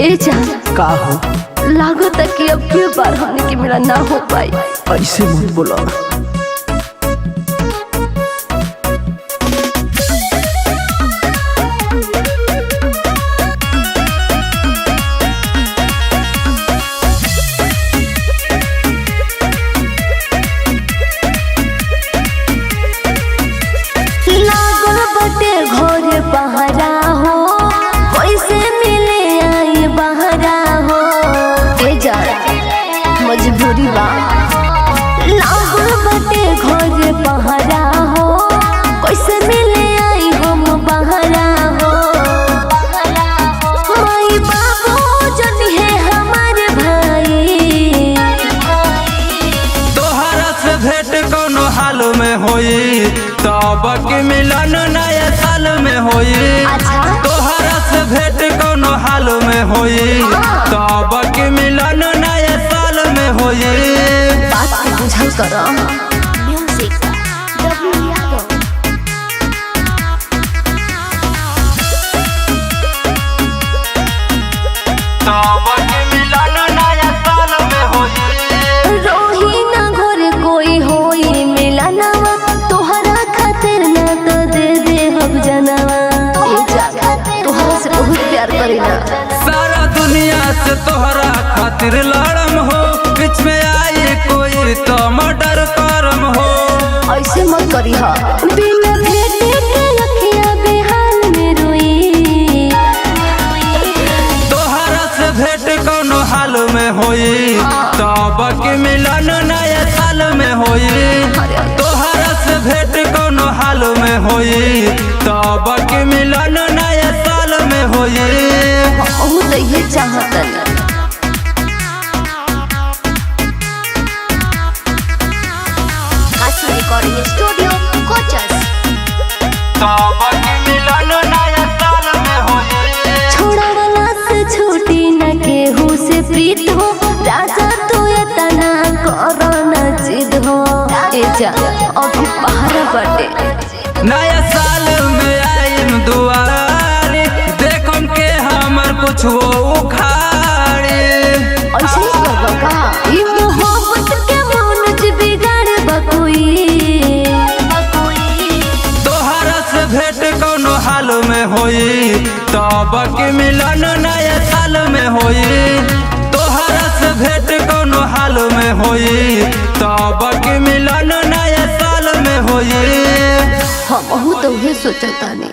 ए जान का हो? लागत कि अब के बार हमने के मिला ना हो पाई। ऐसे मत बोला। लागल बटे घोरे पहरा हो, कैसे मिले आई बहरा हो। ए जान मजबूरी बा। लागल बटे घोरे पहरा हो, कैसे मिले आई हम बहरा हो। माई बाबू जन है हमारे भाई, तोहरा से भेंट कोनो हाल में होई, तब के मिलन नया साल में होई। अच्छा। तोहरा से भेंट कोनो हाल में होई, तब के मिलन नया साल में होई। बात के बुझल करो। Music W Yadav. तब के मिलन नया साल में होई। रोही ना घरे कोई होई मिलनवा, तोहरा खातिर ना तो दे दे हम जनवा। ए जान तोहरा से बहुत प्यार करीना। सारा दुनिया से तोहरा खातिर लड़म हो, बीच में आई कोई तो मर्डर करम हो। ऐसे मत करी हा, बिना भेटे के अखियां बेहाल में रोई। तोहरा से भेंट कोनो हाल में होई, तब के मिलन नया साल में होई। तोहरा से भेंट कोनो हाल में होई, तब के मिलन नया साल में होई। बहुत ये चाहतन। Kashi recording studio Kochas. तब के मिलन नया साल में होई। छोड़वला से छूटी न केहू से प्रीत हो, राजा तू इतना करो न जिद हो। ए जा अभी पहरा बटे। नया साल में आइम दुआरी, देखम के हमर कुछ वो उखाड़ी। ऐसे ही करबा का? ई मोहब्बत के मौनज बिगाड़ बकोई। तोहरा से भेंट कोनो हाल में होई, तब के मिलन नया साल में होई। तोहरा से भेंट कोनो हाल में होई, तब के मिलन नया साल में होई। हम बहुत सोचतानी।